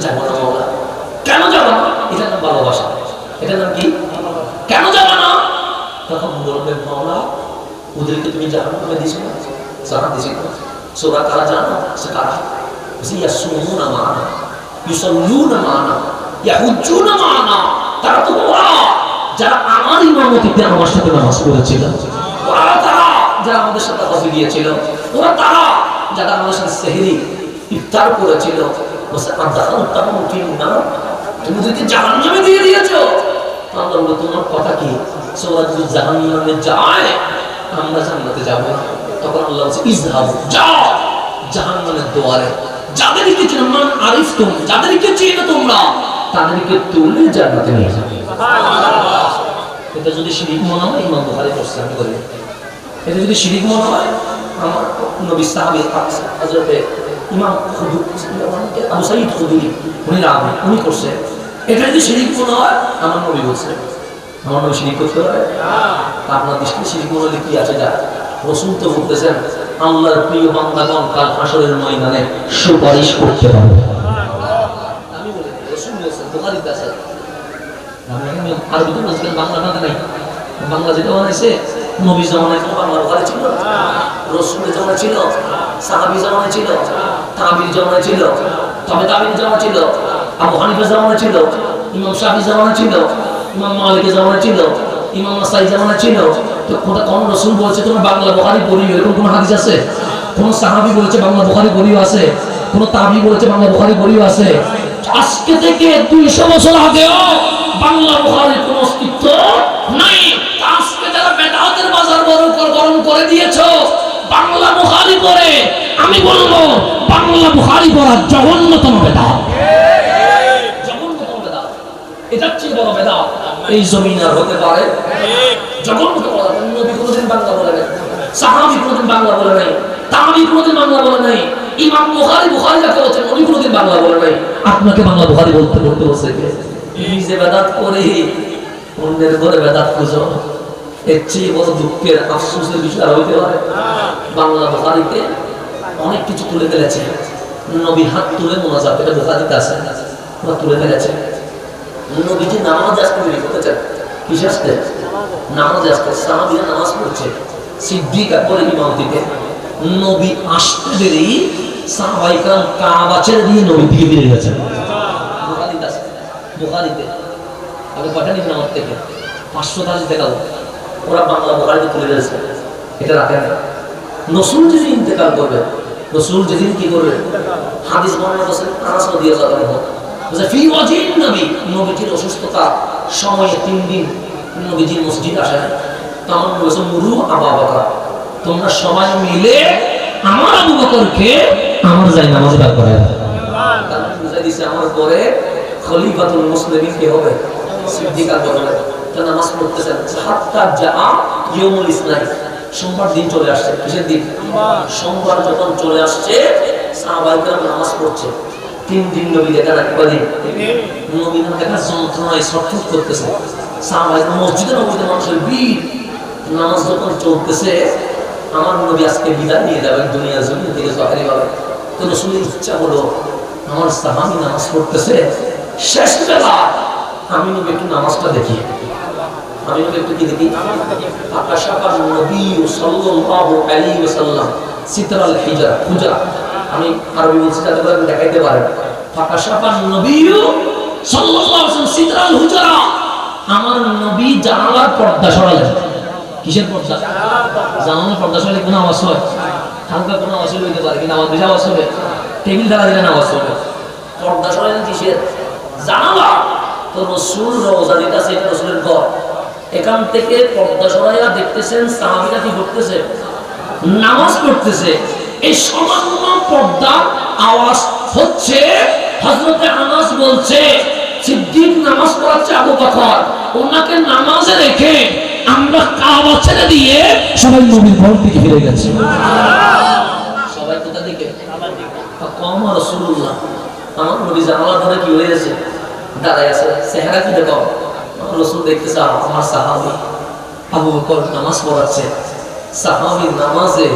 যাবো না মাওলা। কেন যাবো না? এটার নাম ভালোবাসা। এটার নাম কি? কেন যাবো না? তখন বলবেন মাওলা ওদেরকে তুমি জাহান্নামে দিয়েছো না? জাহান দিয়েছি না। সোরা কারা জানো? সে কারা? ইয়াসুমুনা মানা, ইউসাল্লুনা মানা, ইয়াহুজ্জুনা মানা। তারা তো ওরা যারা আমার ইমামতিতে আমার সাথে নামাজ পড়েছিল, ওরা তারা যারা আমাদের সাথে হজে গিয়েছিল, ওরা তারা যারা আমাদের সাথে সেহরি ইফতার করেছিল। বসে আদাখালতাহুম ফিন্নার, তুমি ওদেরকে জাহান্নামে দিয়ে দিয়েছো। আল্লাহ বলল তোমার কথা কি? সওরা যদি জাহান্নামে যায় আমরা জান্নাতে যাব না। তখন আল্লাহ বলছে ইযহাবু, যাও জাহান্নামের দুয়ারে যাদেরকে চেনো, মান আরিফতুম, যাদেরকে চেনো তোমরা তাদেরকে তুলে জান্নাতে নিয়ে যাবে। সুবহানাল্লাহ। এটা যদি শিরক মনে হয় ইমাম বুখারী করছে, আমি বলি এটা যদি শিরক মনে হয় আমার নবী সাহাবী হযরত ইমাম আবু সাঈদ খুদরি উনি করছে। এটা যদি শিরক মনে হয় আমার নবী বলছে, আমার নবী শিরক করতে পারে? আপনার দৃষ্টিতে শিরক মনে হলে কি আছে? যা রাসূল তো বলতেছেন আল্লাহর প্রিয় বান্দাগণ কাল হাশরের ময়দানে সুপারিশ করতে পারবে। আমি বলি রাসূল বলেছেন, বুখারীতে আছে। আমি আরবিতে বলছিলাম, বাংলাতে নাই। বাংলা যেটা বানাইছে নবী জামানায় তো বাংলা বুখারী ছিল, রাসূলের জামানায় ছিল, সাহাবী জামানায় ছিল, তাবিঈর জামানায় ছিল, তবে তাবিঈর জামানায় ছিল, আবু হানিফার জামানায় ছিল, ইমাম শাফিঈ জামানায় ছিল, ইমাম মালিকের জামানায় ছিল, ইমাম নাসাই জামানায় ছিল। তো কোন রাসূল বলেছে তুমি বাংলা বুখারী পড়িও, এরকম কোন হাদিস আছে? কোন সাহাবী বলেছে বাংলা বুখারী পড়িও আছে? কোন তাবিঈ বলেছে বাংলা বুখারী পড়িও আছে? আজকে থেকে 200 বছর আগেও বাংলা বুখারীর কোনো অস্তিত্ব নাই। আজকে যারা বেদাতের বাজার গরম করে দিয়েছো বাংলা বুখারী পড়ে, আমি বলবো বাংলা বুখারী পড়া জঘন্যতম বেদাত। জঘন্যতম বেদাত, এটার চেয়ে বড় বেদাত এই জমিন আর হতে পারে? জঘন্যতম বেদাত। নবী কোনদিন বাংলা বলে নাই, সাহাবী কোনদিন বাংলা বলে নাই, তাবিঈ কোনদিন বাংলা বলে নাই, ইমাম বুখারী যাকে বলছেন উনি কোনদিন বাংলা বলে নাই। আপনাকে বাংলা বুখারী বলতে বলছে কে? নিজে বেদাত করে অন্যের ঘরে বেদাত খুঁজো, এর চেয়ে বড় দুঃখের আফসোসের বিষয় হইতে পারে? বাংলা বুখারীতে অনেক কিছু তুলে ফেলেছে। নবী হাত তুলে মোনাজাত, এটা বুখারীতে আছে, ওরা তুলে ফেলেছে। নবীজি নামাজ আসতে দেরি করতেছেন, কিসে আসতে? নামাজ আসতে। সাহাবীরা নামাজ পড়ছে, সিদ্দিক আকবর ইমামতিতে। নবী আসতে দেরি, সাহাবায়ে কেরাম কাবা ছেড়ে দিয়ে নবীর দিকে ফিরে গেছেন। বুখারীতে আছে, বুখারীতে। আগে পাঠানি নামাজ থেকে 500 তাজি দেখাল, ওরা বাংলা বুখারীতে তুলে ফেলেছে। এটা রাখেন না। রাসূল যদি ইন্তেকাল করবে, রাসূল যেদিন কি করবে, হাদিস বর্ণনা করেছেন আনাস রাদিয়াল্লাহু আনহু, যে ফি ওয়াজিন নবী, নবীজির অসুস্থতা সময়ে 3 দিন নবীজি মসজিদ আসেন। তখন বলেছে মুরু আবু বকর, তোমরা সবাই মিলে আমার আবু বকরকে আমার যাই নামাজে দাঁড় করায় দাও। তারা বুঝাই দিয়েছে আমার পরে খলিফাতুল মুসলিমিন কে হবে? সিদ্দিক আকবর হবে। তারা নামাজ পড়তেছেন হাত্তা জাআ ইয়াউমুল ইসনাইন, সোমবার দিন চলে আসছে। কিসের দিন? সোমবার যখন চলে আসছে সাহাবায়ে কেরাম নামাজ পড়ছে। 3 দিন নবী দেখা না, কদিন? নবী না দেখা যন্ত্রণায় ছটফট করতেছে। সাহাবায়ে কেরাম মসজিদের মধ্যে মানুষের ভিড়, নামাজ যখন চলতেছে আমার নবী আজকে বিদায় নিয়ে যাবেন দুনিয়ার জমিন থেকে জাহেরি ভাবে। তো রাসূলের ইচ্ছা হলো আমার সাহাবী নামাজ পড়তেছে, শেষ বেলা আমি নবী একটু নামাজটা দেখি। আমি নবী একটু কি দেখি? আকাশাকার নবী সাল্লাল্লাহু আলাইহি ওয়াসাল্লাম সিতরাল হুজরা, আমি আরবি বলছি যাতে করে আপনি দেখাইতে পারেন। আকাশাকার নবী সাল্লাল্লাহু আলাইহি ওয়াসাল্লাম সিতরাল হুজরা, আমার নবী জানালার পর্দা সরালেন। কিসের পর্দা? জানালার পর্দা সরালে কোনো আওয়াজ হয়? হালকা কোনো আওয়াজ হইতে পারে, কিন্তু আমার বেশি আওয়াজ হবে। টেবিল দ্বারা দিলে আওয়াজ হবে। পর্দা সরালেন কিসের? জানালা। তো রাসূল রওজা যেটা আছে এটা রাসূলের ঘর, এখান থেকে পর্দা সরাইয়া দেখতেছেন সাহাবীরা কি করতেছে? নামাজ পড়তেছে। এই সামান্য পর্দা আওয়াজ হচ্ছে। হযরতে আনাস বলছে সিদ্দিক নামাজ পড়াচ্ছে আবু বকর, ওনাকে নামাজে রেখে আমরা কাবা ছেড়ে দিয়ে সবাই নবীর ঘর দিকে ফিরে গেছি। সবাই কোথা দিকে? কাবার দিকে। কম রাসূলুল্লাহ, আমার নবী জানালা ধরে কি হয়েছে? দাঁড়ায় আছে। চেহারা কি দেখো? রাসূল দেখতেছে আমার সাহাবী আবু বকর নামাজ পড়াচ্ছে। সাহাবীর নামাজে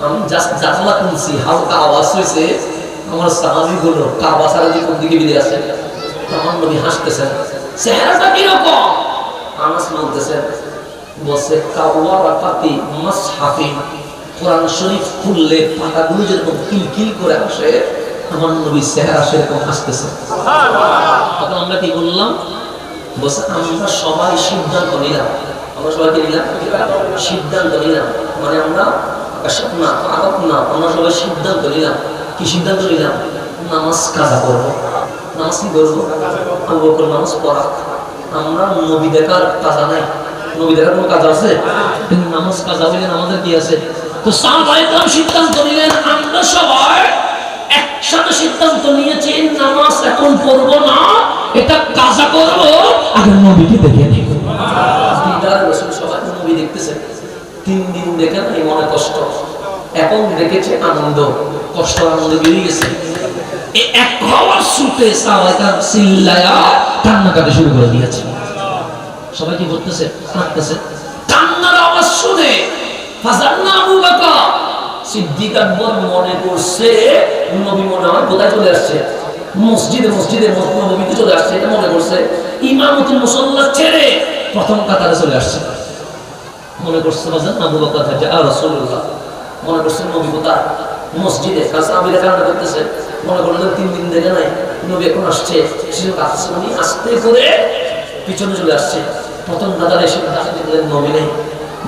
আমি জাস্ট জানালা খুলছি, হালকা আওয়াজ হয়েছে, আমার সাহাবীগুলো কাবা ছাড়া কোন দিকে বেরিয়ে আসে, আমার নবী হাসতেছেন, চেহারাটা কিরকম? আনাস বলতেছেন, বসে কাওয়ারাকাতি মাসহাফি, কোরআন শরীফ খুললে পাতাগুলো যেরকম কিলকিল করে আসে, আমার নবী চেহারা সেরকম হাসতেছে। তখন আমরা কি বললাম? বসে আমরা সবাই সিদ্ধান্ত নিলাম, আমরা সবাই কি নিলাম? সিদ্ধান্ত নিলাম, মানে আমরা না আরব না, আমরা সবাই সিদ্ধান্ত নিলাম। কি সিদ্ধান্ত নিলাম? নামাজ কাজা করবো। নামাজ কি করবো? আবু বকর নামাজ পড়া। আমরা নবী দেখার কাজা নাই, নবী দেখার কোনো কাজ আছে? কিন্তু নামাজ কাজা হইলে আমাদের কি আছে? তো সাহাবায়ে কেরাম সিদ্ধান্ত নিলেন, আমরা সবাই একসাথে সিদ্ধান্ত নিয়েছি নামাজ এখন পড়বো না, এটা কাজা করবো, আগে নবীকে দেখে নিব। দিদার রাসূল সবাই নবী দেখতেছে, 3 দিন দেখে নাই মনে কষ্ট, এখন দেখেছে আনন্দ, কষ্ট আনন্দ বেরিয়ে গেছে। এই এক হওয়ার ছুটে সাহাবায়ে কেরাম চিল্লায়া কান্নাকাটি শুরু করে দিয়েছে। সবাই কি করতেছে? কাঁদতেছে। কান্নার আওয়াজ শুনে ফাজান্না আবু বকর সিদ্দিক আকবর মনে করছে নবী মনে হয় কোথায় চলে আসছে, মসজিদে নববীতে চলে আসছে, এটা মনে করছে। ইমামতুল মুসাল্লা ছেড়ে প্রথম কাতারে চলে আসছে, মনে করছে ফাজান্না আবু বকর যা রাসূলুল্লাহ, মনে করছে নবী কোথায়, মসজিদে। সাহাবীরা কান্না করতেছে, মনে করলেন 3 দিন দেখে নাই নবী এখন আসছে, সেজন্য কাছে উনি আস্তে করে পিছনে চলে আসছে। প্রথম কাতারে এসে দেখলেন নবী নেই,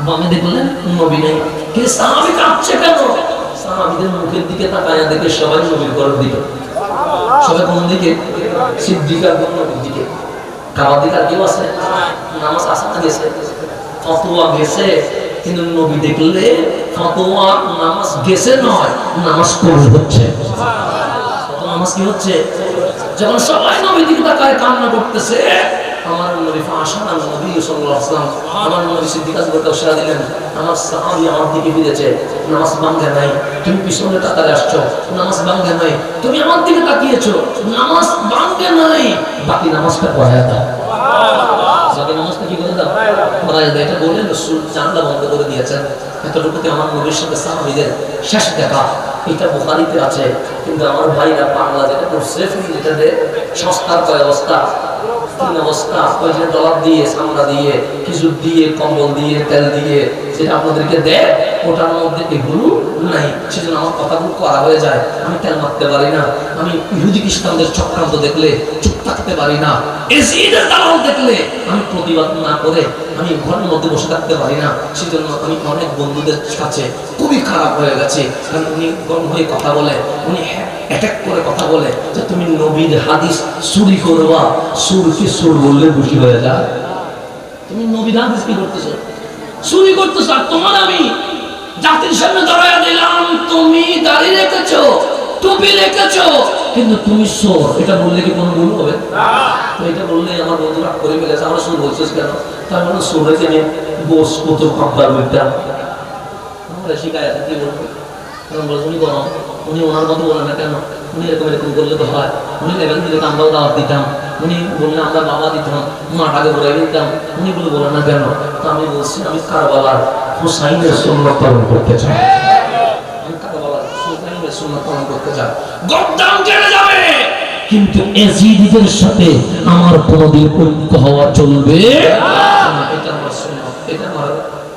বামে দেখলেন নবী নেই। কে সাহাবী কাঁপছে কেন? সাহাবীদের মুখের দিকে তাকায়া দেখে সবাই নবীর ঘরের দিকে। সবাই কোন দিকে? সিদ্দিক আকবর নবীর দিকে। কাবার দিকে আর কেউ আছে? নামাজ আসানা গেছে, ফতোয়া গেছে, কিন্তু নবী দেখলে ফতোয়া নামাজ গেছে নয়, নামাজ কবুল হচ্ছে। নামাজ কি হচ্ছে? যখন সবাই নবীর দিকে তাকায় কান্না করতেছে, আমার নবী ফাশান নবী সাল্লাল্লাহু আলাইহি ওয়াসাল্লাম, আমার নবী সিদ্দিক আকবরকে ইশারা দিলেন, আমার সাহাবী আমার দিকে ফিরেছে, নামাজ ভাঙে নাই, তুমি পিছনে তাকালে আসছো, নামাজ ভাঙে নাই, তুমি আমার দিকে তাকিয়েছো, নামাজ ভাঙে নাই, বাকি নামাজটা পড়ায়া দাও। বাকি নামাজটা কি করে দাও? পড়ায়া দাও। এটা বলে রাসূল জানলা বন্ধ করে দিয়েছেন। এতটুকুতে আমার নবীর সাথে সাহাবীদের শেষ দেখা। এটা বুখারীতে আছে, কিন্তু আমার ভাইরা বাংলা যেটা করছে, এটাতে সস্তার ব্যবস্থা, তিন অবস্থা, ওই যে ডলার দিয়ে, চামড়া দিয়ে, খেজুর দিয়ে, কম্বল দিয়ে, তেল দিয়ে যেটা আপনাদেরকে দেয়, ওটার মধ্যে এগুলো নাই। সেজন্য আমার কথাগুলো করা হয়ে যায়। আমি তেল মারতে পারি না, আমি ইহুদি খ্রিস্টানদের চক্রান্ত দেখলে চুপ থাকতে পারি না, এজিদের দালাল দেখলে আমি প্রতিবাদ না করে আমি ঘরের মধ্যে বসে থাকতে পারি না। সেজন্য আমি অনেক বন্ধুদের কাছে খুবই খারাপ হয়ে গেছে, কারণ উনি গরম হয়ে কথা বলে, উনি অ্যাটাক করে কথা বলে যে তুমি নবীর হাদিস চুরি করবা, সুরকে সুর বললে খুশি হয়ে যায়। তুমি নবীর হাদিস কি করতেছো? চুরি করতেছো। আর তোমার আমি জাতির সামনে দাঁড়ায় দিলাম, তুমি দাড়ি রেখেছো, টুপি রেখেছো, কিন্তু তুমি চোর, এটা বললে কি কোনো ভুল হবে? তো এটা বললে আমার বন্ধুরা করে ফেলেছে, আমরা চোর বলছিস কেন? তার মানে চোর রেখে নিয়ে বস কত খাবার বিদ্যা আমরা শিখায় আছে, কি বলবো? কারণ বলছে উনি গরম, উনি ওনার মতো বলেন না কেন, উনি এরকম এরকম করলে তো হয়, উনি লেভেল দিলে আমরাও দাওয়াত দিতাম, উনি বললে আমরা বাবা দিতাম, মাটাকে ঘুরাই দিতাম, উনি গুলো বলেন না কেন? তো আমি বলছি আমি কারবালার হুসাইনের সুন্নাত পালন করতে চাই, আমি কারবালার হুসাইনের সুন্নাত পালন করতে চাই। গদ্দাম কেটে যাবে, কিন্তু এজিদিদের সাথে আমার কোনোদিন ঐক্য হওয়া চলবে না। এটা আমার সুন্নাত, এটা আমার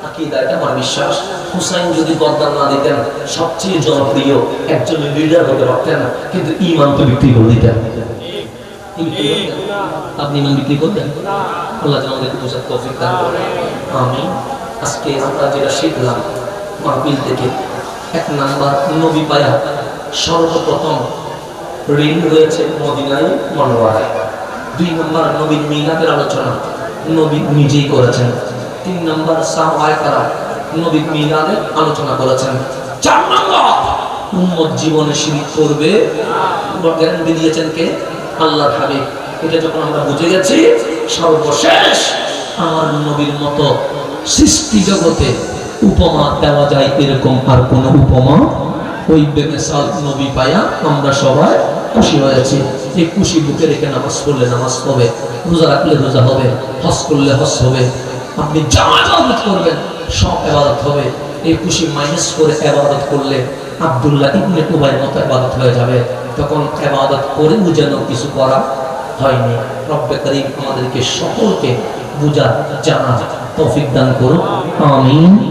আকীদা, এটা আমার বিশ্বাস। হুসাইন যদি গদ্দাম না দিতেন, সবচেয়ে জনপ্রিয় একজন লিডার হতে পারতেন, কিন্তু ঈমান তো বিক্রি করে দিতেন। আপনি ঈমান বিক্রি করবেন? আল্লাহ যেন আমাদেরকে বোঝার তৌফিক দান করেন। আমিন। আজকে আমরা যেটা শিখলাম মাহফিল থেকে, 1 নাম্বার, নবী পায়া সর্বপ্রথম ঋণ রয়েছে মদিনায় মনোয়ারায়। 2 নাম্বার, নবীর মিলাদের আলোচনা নবী নিজেই করেছেন। 3 নাম্বার, সাহাবায়ে কেরাম নবীর মিলাদের আলোচনা করেছেন। 4 নাম্বার, উম্মত জীবনে শিরিক করবে গ্যারান্টি দিয়েছেন কে? আল্লাহর হাবিব। এটা যখন আমরা বুঝে গেছি, সর্বশেষ আমার নবীর মতো সৃষ্টি জগতে উপমা দেওয়া যায় এরকম আর কোন উপমা ওই বেমিসাল নবী পায়া আমরা সবাই খুশি হয়েছি। এই খুশি বুকে রেখে নামাজ পড়লে নামাজ হবে, রোজা রাখলে রোজা হবে, হজ করলে হজ হবে, আপনি যা ইবাদত করবেন সব ইবাদত হবে। এই খুশি মাইনাস করে ইবাদত করলে আব্দুল্লাহ ইবনে উবাইয়ের মতো ইবাদত হয়ে যাবে। তখন ইবাদত করেও যেন কিছু করা হয়নি। রব্বে করিম আমাদেরকে সকলকে বুঝার জানার তৌফিক দান করুন, আমিন।